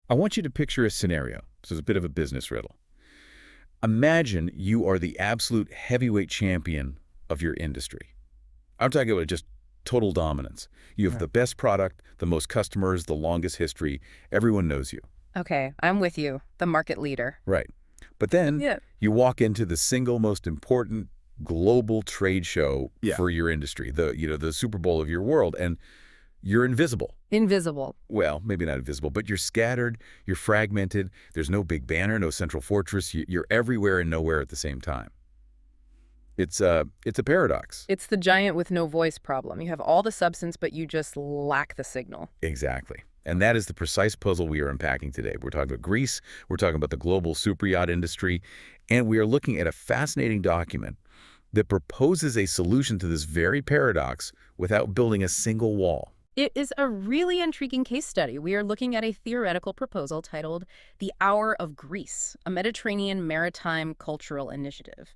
I want you to picture a scenario. So it's a bit of a business riddle. Imagine you are the absolute heavyweight champion of your industry. I'm talking about just total dominance. You have Right. the best product, the most customers, the longest history. Everyone knows you. Okay, I'm with you. The market leader. Right. But then Yeah. you walk into the single most important global trade show Yeah. for your industry, the Super Bowl of your world, and you're invisible. Invisible. Well, maybe not invisible, but you're scattered, you're fragmented, there's no big banner, no central fortress, you're everywhere and nowhere at the same time. It's a paradox. It's the giant with no voice problem. You have all the substance, but you just lack the signal. Exactly. And that is the precise puzzle we are unpacking today. We're talking about Greece, we're talking about the global superyacht industry, and we are looking at a fascinating document that proposes a solution to this very paradox without building a single wall. It is a really intriguing case study. We are looking at a theoretical proposal titled The Hour of Greece, a Mediterranean maritime cultural initiative.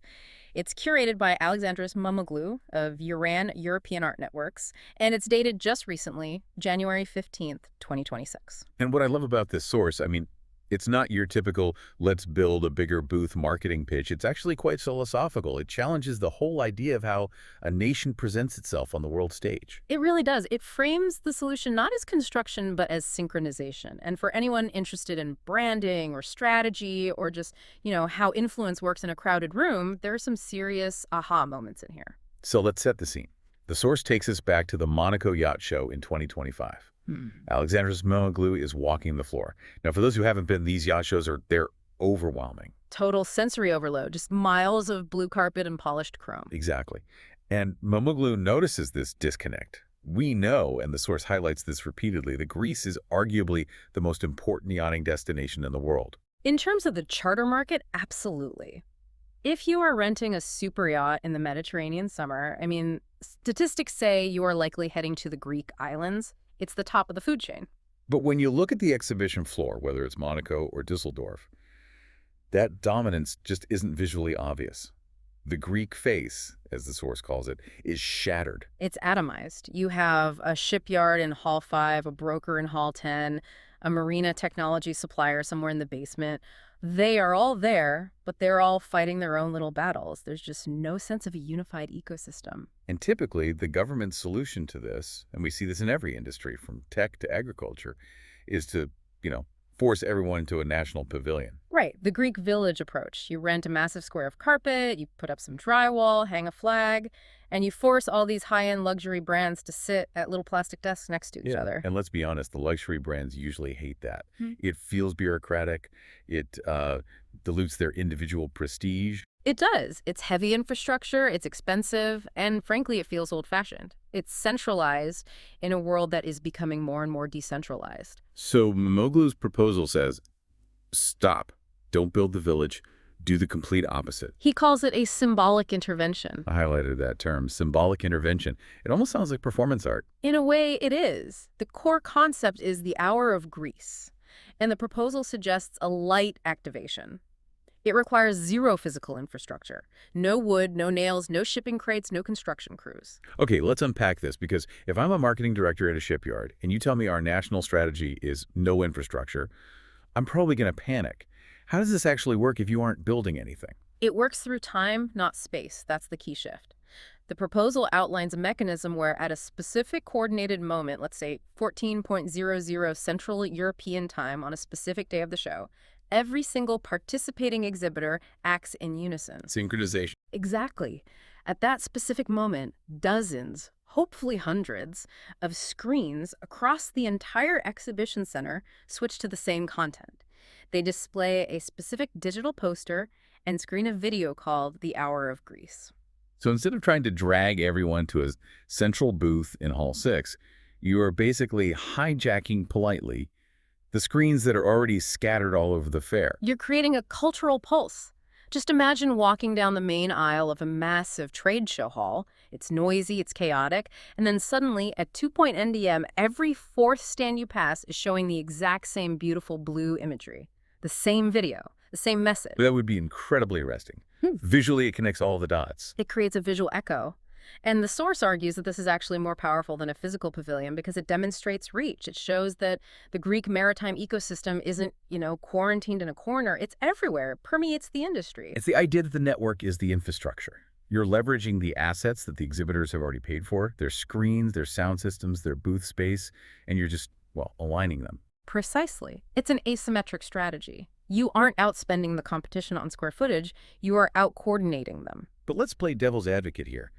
It's curated by Alexandros Mimoglou of EURAN European Art Networks, and it's dated just recently, January 15th, 2026. And what I love about this source, I mean, it's not your typical let's build a bigger booth marketing pitch. It's actually quite philosophical. It challenges the whole idea of how a nation presents itself on the world stage. It really does. It frames the solution not as construction, but as synchronization. And for anyone interested in branding or strategy or just, how influence works in a crowded room, there are some serious aha moments in here. So let's set the scene. The source takes us back to the Monaco Yacht Show in 2025. Alexandros Mimoglou is walking the floor. Now, for those who haven't been, these yacht shows they're overwhelming. Total sensory overload, just miles of blue carpet and polished chrome. Exactly. And Mimoglou notices this disconnect. We know, and the source highlights this repeatedly, that Greece is arguably the most important yachting destination in the world. In terms of the charter market, absolutely. If you are renting a super yacht in the Mediterranean summer, statistics say you are likely heading to the Greek islands. It's the top of the food chain. But when you look at the exhibition floor, whether it's Monaco or Düsseldorf, that dominance just isn't visually obvious. The Greek face, as the source calls it, is shattered. It's atomized. You have a shipyard in Hall 5, a broker in Hall 10, a marina technology supplier somewhere in the basement. They are all there, but they're all fighting their own little battles. There's just no sense of a unified ecosystem. And typically, the government's solution to this, and we see this in every industry, from tech to agriculture, is to, force everyone into a national pavilion. Right, the Greek village approach. You rent a massive square of carpet, you put up some drywall, hang a flag, and you force all these high-end luxury brands to sit at little plastic desks next to each other. And let's be honest, the luxury brands usually hate that. It feels bureaucratic. It dilutes their individual prestige. It does. It's heavy infrastructure, it's expensive, and frankly, it feels old-fashioned. It's centralized in a world that is becoming more and more decentralized. So Mimoglou's proposal says, stop. Don't build the village. Do the complete opposite. He calls it a symbolic intervention. I highlighted that term, symbolic intervention. It almost sounds like performance art. In a way, it is. The core concept is the hour of Greece, and the proposal suggests a light activation. It requires zero physical infrastructure. No wood, no nails, no shipping crates, no construction crews. Okay, let's unpack this, because if I'm a marketing director at a shipyard and you tell me our national strategy is no infrastructure, I'm probably going to panic. How does this actually work if you aren't building anything? It works through time, not space. That's the key shift. The proposal outlines a mechanism where at a specific coordinated moment, let's say 14.00 Central European time on a specific day of the show, every single participating exhibitor acts in unison. Synchronization. Exactly. At that specific moment, dozens, hopefully hundreds, of screens across the entire exhibition center switch to the same content. They display a specific digital poster and screen a video called The Hour of Greece. So instead of trying to drag everyone to a central booth in Hall 6, you are basically hijacking politely the screens that are already scattered all over the fair. You're creating a cultural pulse. Just imagine walking down the main aisle of a massive trade show hall. It's noisy, it's chaotic, and then suddenly at 2.ndm, every fourth stand you pass is showing the exact same beautiful blue imagery, the same video, the same message. That would be incredibly arresting. Visually, it connects all the dots. It creates a visual echo. And the source argues that this is actually more powerful than a physical pavilion because it demonstrates reach. It shows that the Greek maritime ecosystem isn't, quarantined in a corner. It's everywhere. It permeates the industry. It's the idea that the network is the infrastructure. You're leveraging the assets that the exhibitors have already paid for, their screens, their sound systems, their booth space, and you're just, aligning them. Precisely. It's an asymmetric strategy. You aren't outspending the competition on square footage. You are out-coordinating them. But let's play devil's advocate here.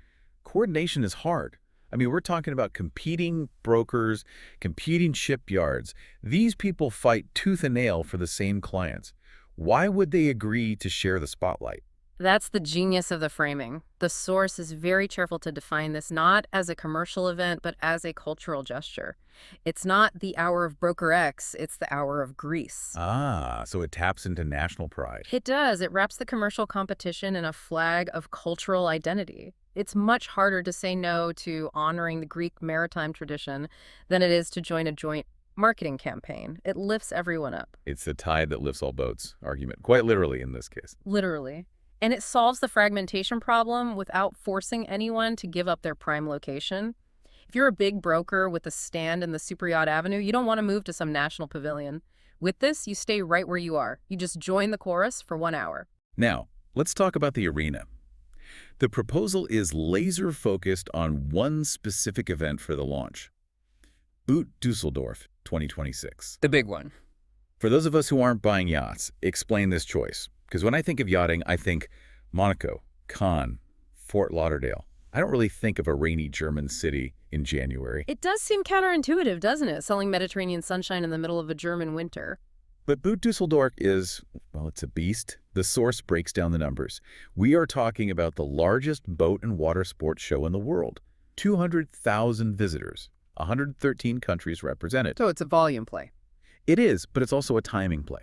Coordination is hard. I mean, we're talking about competing brokers, competing shipyards. These people fight tooth and nail for the same clients. Why would they agree to share the spotlight? That's the genius of the framing. The source is very careful to define this not as a commercial event, but as a cultural gesture. It's not the hour of Broker X, it's the hour of Greece. Ah, so it taps into national pride. It does. It wraps the commercial competition in a flag of cultural identity. It's much harder to say no to honoring the Greek maritime tradition than it is to join a joint marketing campaign. It lifts everyone up. It's the tide that lifts all boats argument, quite literally in this case. Literally. And it solves the fragmentation problem without forcing anyone to give up their prime location. If you're a big broker with a stand in the Superyacht Avenue, you don't want to move to some national pavilion. With this, you stay right where you are. You just join the chorus for 1 hour. Now, let's talk about the arena. The proposal is laser-focused on one specific event for the launch. BOOT Düsseldorf 2026. The big one. For those of us who aren't buying yachts, explain this choice. Because when I think of yachting, I think Monaco, Cannes, Fort Lauderdale. I don't really think of a rainy German city in January. It does seem counterintuitive, doesn't it? Selling Mediterranean sunshine in the middle of a German winter. But BOOT Düsseldorf is, it's a beast. The source breaks down the numbers. We are talking about the largest boat and water sports show in the world. 200,000 visitors, 113 countries represented. So it's a volume play. It is, but it's also a timing play.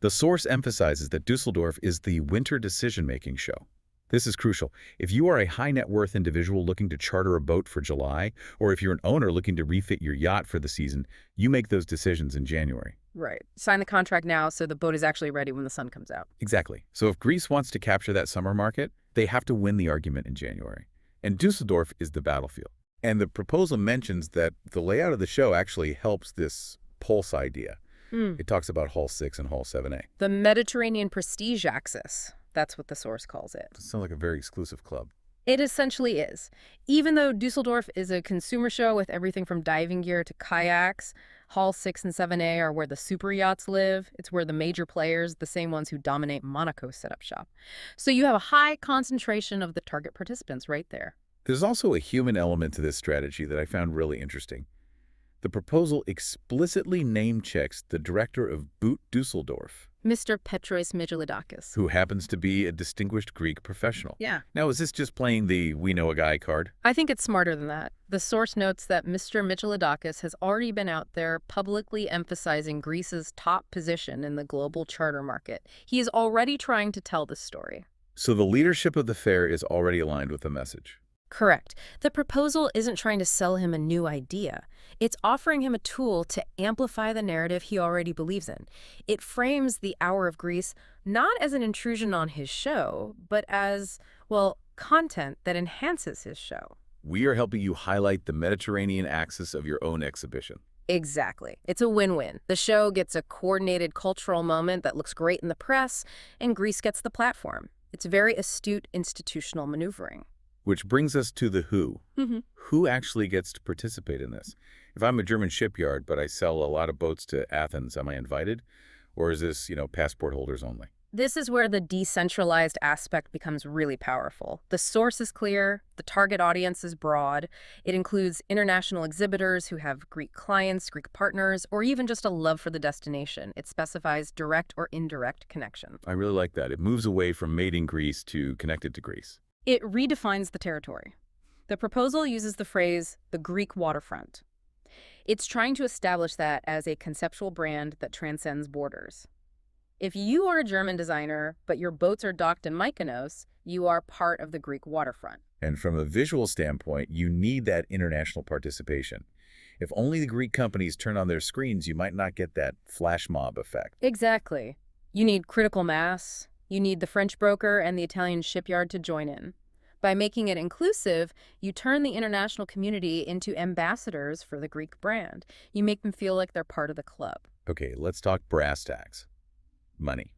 The source emphasizes that Düsseldorf is the winter decision-making show. This is crucial. If you are a high-net-worth individual looking to charter a boat for July, or if you're an owner looking to refit your yacht for the season, you make those decisions in January. Right. Sign the contract now so the boat is actually ready when the sun comes out. Exactly. So if Greece wants to capture that summer market, they have to win the argument in January. And Düsseldorf is the battlefield. And the proposal mentions that the layout of the show actually helps this pulse idea. It talks about Hall 6 and Hall 7A. The Mediterranean Prestige Axis. That's what the source calls it. It sounds like a very exclusive club. It essentially is. Even though Düsseldorf is a consumer show with everything from diving gear to kayaks, Hall 6 and 7A are where the super yachts live. It's where the major players, the same ones who dominate Monaco, set up shop. So you have a high concentration of the target participants right there. There's also a human element to this strategy that I found really interesting. The proposal explicitly name-checks the director of BOOT Düsseldorf, Mr. Petros Mitsotakis. who happens to be a distinguished Greek professional. Yeah. Now, is this just playing the we know a guy card? I think it's smarter than that. The source notes that Mr. Mitsotakis has already been out there publicly emphasizing Greece's top position in the global charter market. He is already trying to tell this story. So the leadership of the fair is already aligned with the message. Correct. The proposal isn't trying to sell him a new idea. It's offering him a tool to amplify the narrative he already believes in. It frames the Hour of Greece not as an intrusion on his show, but as, content that enhances his show. We are helping you highlight the Mediterranean axis of your own exhibition. Exactly. It's a win-win. The show gets a coordinated cultural moment that looks great in the press, and Greece gets the platform. It's very astute institutional maneuvering. Which brings us to the who. Who actually gets to participate in this? If I'm a German shipyard, but I sell a lot of boats to Athens, am I invited? Or is this, passport holders only? This is where the decentralized aspect becomes really powerful. The source is clear, the target audience is broad. It includes international exhibitors who have Greek clients, Greek partners, or even just a love for the destination. It specifies direct or indirect connection. I really like that. It moves away from made in Greece to connected to Greece. It redefines the territory. The proposal uses the phrase, the Greek waterfront. It's trying to establish that as a conceptual brand that transcends borders. If you are a German designer, but your boats are docked in Mykonos, you are part of the Greek waterfront. And from a visual standpoint, you need that international participation. If only the Greek companies turn on their screens, you might not get that flash mob effect. Exactly. You need critical mass. You need the French broker and the Italian shipyard to join in. By making it inclusive, you turn the international community into ambassadors for the Greek brand. You make them feel like they're part of the club. Okay, let's talk brass tacks. Money.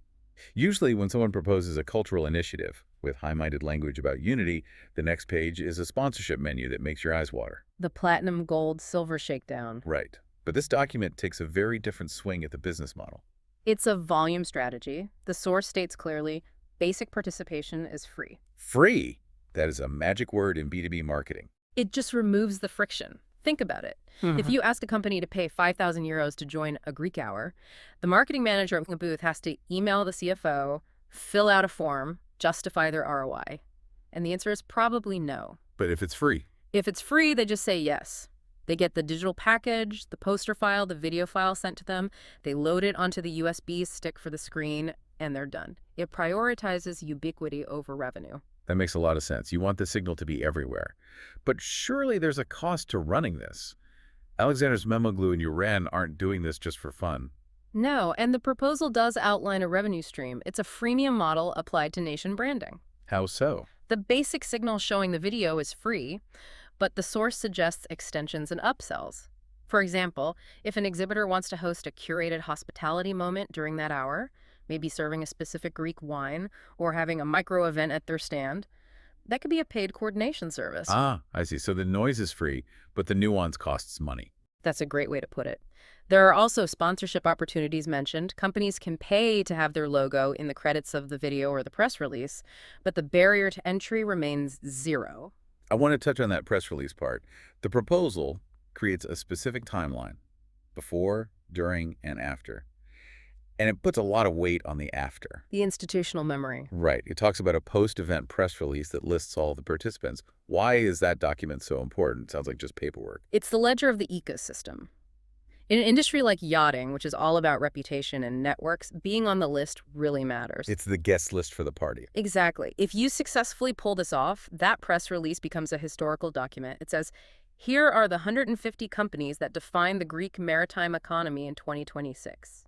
Usually when someone proposes a cultural initiative with high-minded language about unity, the next page is a sponsorship menu that makes your eyes water. The platinum, gold, silver shakedown. Right. But this document takes a very different swing at the business model. It's a volume strategy. The source states clearly, basic participation is free. Free! That is a magic word in B2B marketing. It just removes the friction. Think about it. If you ask a company to pay 5,000 euros to join a Greek hour, the marketing manager of the booth has to email the CFO, fill out a form, justify their ROI. And the answer is probably no. But if it's free? If it's free, they just say yes. They get the digital package, the poster file, the video file sent to them. They load it onto the USB stick for the screen, and they're done. It prioritizes ubiquity over revenue. That makes a lot of sense. You want the signal to be everywhere. But surely there's a cost to running this. Alexandros, Mimoglou, and EURAN aren't doing this just for fun. No, and the proposal does outline a revenue stream. It's a freemium model applied to nation branding. How so? The basic signal showing the video is free, but the source suggests extensions and upsells. For example, if an exhibitor wants to host a curated hospitality moment during that hour, maybe serving a specific Greek wine or having a micro event at their stand, that could be a paid coordination service. Ah, I see. So the noise is free, but the nuance costs money. That's a great way to put it. There are also sponsorship opportunities mentioned. Companies can pay to have their logo in the credits of the video or the press release, but the barrier to entry remains zero. I want to touch on that press release part. The proposal creates a specific timeline, before, during, and after. And it puts a lot of weight on the after. The institutional memory. Right. It talks about a post-event press release that lists all the participants. Why is that document so important? Sounds like just paperwork. It's the ledger of the ecosystem. In an industry like yachting, which is all about reputation and networks, being on the list really matters. It's the guest list for the party. Exactly. If you successfully pull this off, that press release becomes a historical document. It says, here are the 150 companies that define the Greek maritime economy in 2026.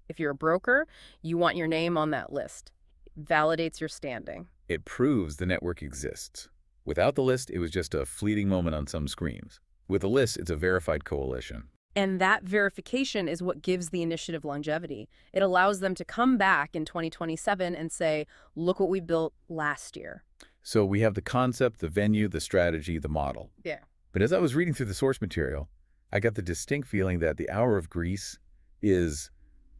If you're a broker, you want your name on that list. It validates your standing. It proves the network exists. Without the list, it was just a fleeting moment on some screens. With the list, it's a verified coalition. And that verification is what gives the initiative longevity. It allows them to come back in 2027 and say, look what we built last year. So we have the concept, the venue, the strategy, the model. Yeah. But as I was reading through the source material, I got the distinct feeling that the Hour of Greece is,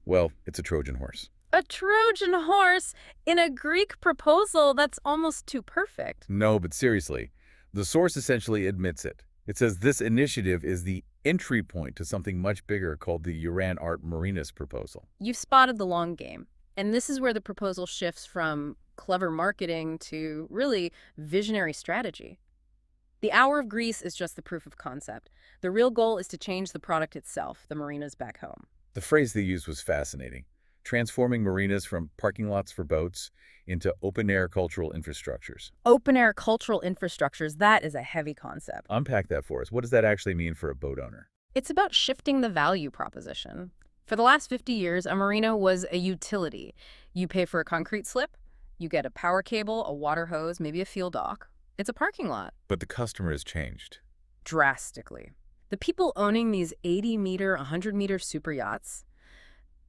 well, it's a Trojan horse. A Trojan horse in a Greek proposal that's almost too perfect. No, but seriously, the source essentially admits it. It says this initiative is the entry point to something much bigger called the EURAN Art Marinas proposal. You've spotted the long game. And this is where the proposal shifts from clever marketing to really visionary strategy. The Hour of Greece is just the proof of concept. The real goal is to change the product itself, the marinas back home. The phrase they used was fascinating. Transforming marinas from parking lots for boats into open-air cultural infrastructures. Open-air cultural infrastructures, that is a heavy concept. Unpack that for us. What does that actually mean for a boat owner? It's about shifting the value proposition. For the last 50 years, a marina was a utility. You pay for a concrete slip, you get a power cable, a water hose, maybe a fuel dock. It's a parking lot. But the customer has changed. Drastically. The people owning these 80-meter, 100-meter super yachts,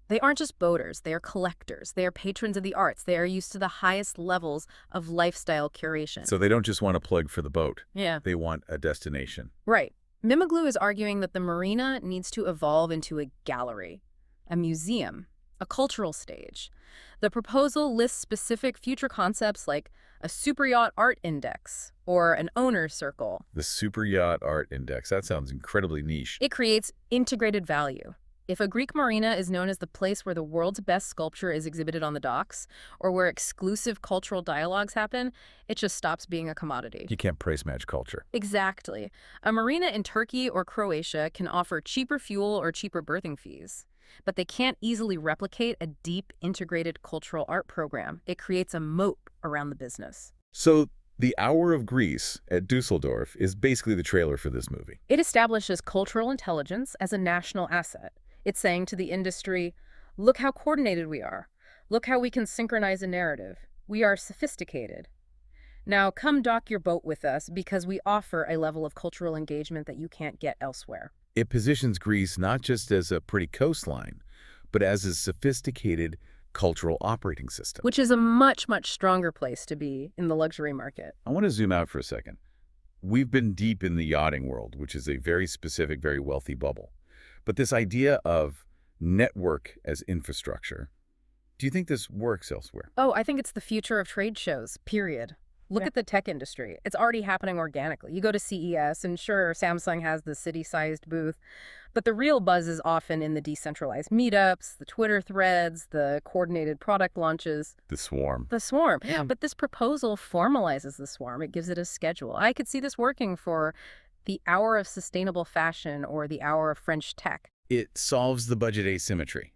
they aren't just boaters, they are collectors, they are patrons of the arts, they are used to the highest levels of lifestyle curation. So they don't just want a plug for the boat. Yeah. They want a destination. Right. Mimoglou is arguing that the marina needs to evolve into a gallery, a museum, a cultural stage. The proposal lists specific future concepts like a super yacht art index or an owner's circle. The Super Yacht Art Index. That sounds incredibly niche. It creates integrated value. If a Greek marina is known as the place where the world's best sculpture is exhibited on the docks, or where exclusive cultural dialogues happen, it just stops being a commodity. You can't price match culture. Exactly. A marina in Turkey or Croatia can offer cheaper fuel or cheaper berthing fees, but they can't easily replicate a deep, integrated cultural art program. It creates a moat around the business. So the Hour of Greece at Düsseldorf is basically the trailer for this movie. It establishes cultural intelligence as a national asset. It's saying to the industry, look how coordinated we are. Look how we can synchronize a narrative. We are sophisticated. Now, come dock your boat with us because we offer a level of cultural engagement that you can't get elsewhere. It positions Greece not just as a pretty coastline, but as a sophisticated cultural operating system. Which is a much, much stronger place to be in the luxury market. I want to zoom out for a second. We've been deep in the yachting world, which is a very specific, very wealthy bubble. But this idea of network as infrastructure, do you think this works elsewhere? Oh, I think it's the future of trade shows, period. Look Yeah. at the tech industry. It's already happening organically. You go to CES, and sure, Samsung has the city-sized booth, but the real buzz is often in the decentralized meetups, the Twitter threads, the coordinated product launches. The swarm. The swarm. Yeah. But this proposal formalizes the swarm. It gives it a schedule. I could see this working for the hour of sustainable fashion or the hour of French tech. It solves the budget asymmetry.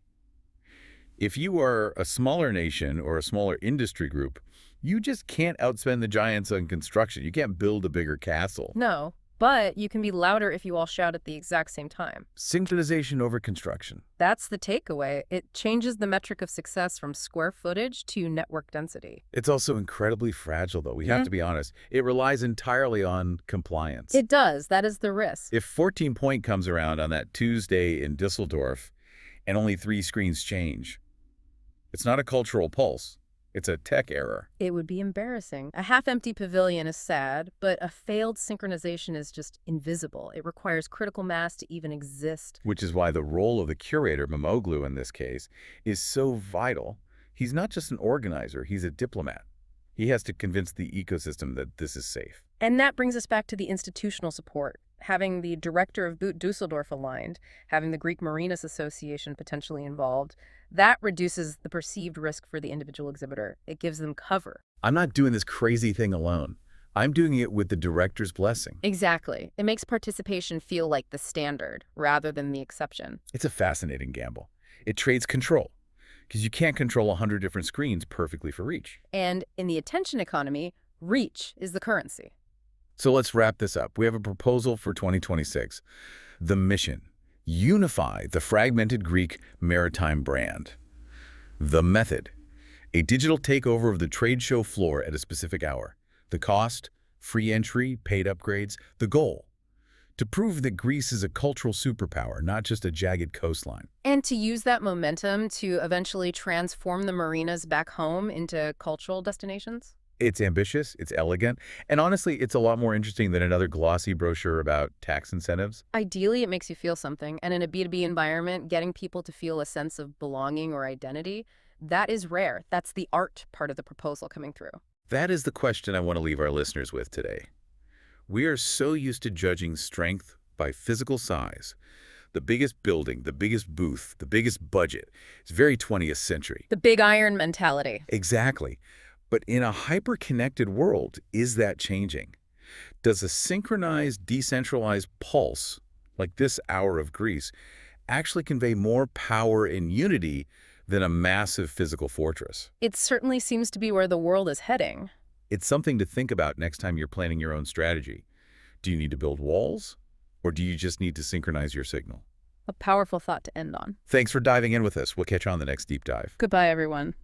If you are a smaller nation or a smaller industry group, you just can't outspend the giants on construction. You can't build a bigger castle. No, but you can be louder if you all shout at the exact same time. Synchronization over construction. That's the takeaway. It changes the metric of success from square footage to network density. It's also incredibly fragile, though. We have to be honest. It relies entirely on compliance. It does. That is the risk. If 14 Point comes around on that Tuesday in Düsseldorf and only 3 screens change, it's not a cultural pulse. It's a tech error. It would be embarrassing. A half-empty pavilion is sad, but a failed synchronization is just invisible. It requires critical mass to even exist. Which is why the role of the curator, Mimoglou in this case, is so vital. He's not just an organizer, he's a diplomat. He has to convince the ecosystem that this is safe. And that brings us back to the institutional support. Having the director of BOOT Düsseldorf aligned, having the Greek Marinas Association potentially involved, that reduces the perceived risk for the individual exhibitor. It gives them cover. I'm not doing this crazy thing alone. I'm doing it with the director's blessing. Exactly. It makes participation feel like the standard rather than the exception. It's a fascinating gamble. It trades control, because you can't control 100 different screens perfectly for reach. And in the attention economy, reach is the currency. So let's wrap this up. We have a proposal for 2026. The mission: unify the fragmented Greek maritime brand. The method: a digital takeover of the trade show floor at a specific hour. The cost: free entry, paid upgrades. The goal: to prove that Greece is a cultural superpower, not just a jagged coastline. And to use that momentum to eventually transform the marinas back home into cultural destinations? It's ambitious, it's elegant, and honestly, it's a lot more interesting than another glossy brochure about tax incentives. Ideally, it makes you feel something. And in a B2B environment, getting people to feel a sense of belonging or identity, that is rare. That's the art part of the proposal coming through. That is the question I want to leave our listeners with today. We are so used to judging strength by physical size. The biggest building, the biggest booth, the biggest budget. It's very 20th century. The big iron mentality. Exactly. But in a hyper-connected world, is that changing? Does a synchronized, decentralized pulse, like this hour of Greece, actually convey more power and unity than a massive physical fortress? It certainly seems to be where the world is heading. It's something to think about next time you're planning your own strategy. Do you need to build walls, or do you just need to synchronize your signal? A powerful thought to end on. Thanks for diving in with us. We'll catch you on the next deep dive. Goodbye, everyone.